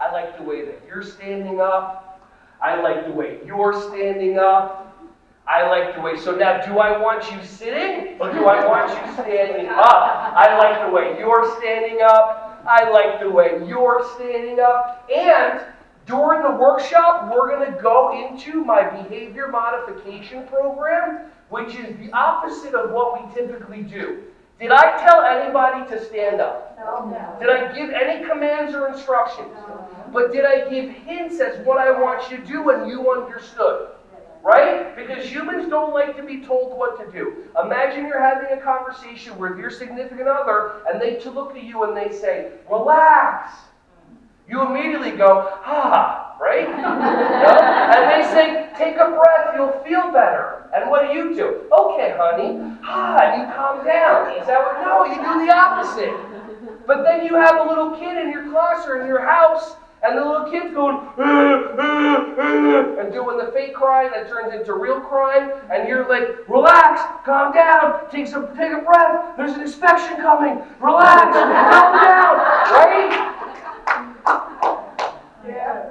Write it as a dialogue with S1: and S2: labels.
S1: I like the way that you're standing up. I like the way you're standing up. I like the way, so now do I want you sitting or do I want you standing up? I like the way you're standing up. I like the way you're standing up. And during the workshop, we're going to go into my behavior modification program, which is the opposite of what we typically do. Did I tell anybody to stand up?
S2: No.
S1: Did I give any commands or instructions?
S2: No.
S1: But did I give hints as what I want you to do and you understood? Right? Because humans don't like to be told what to do. Imagine you're having a conversation with your significant other and they look at you and they say, relax. You immediately go, right? And they say, take a breath, you'll feel better. And what do? Okay, honey, and you calm down. Is that what? No, you do the opposite. But then you have a little kid in your class or in your house, and the little kid's going, and doing the fake crying that turns into real crying, and you're like, relax, calm down, take a breath, there's an inspection coming, relax,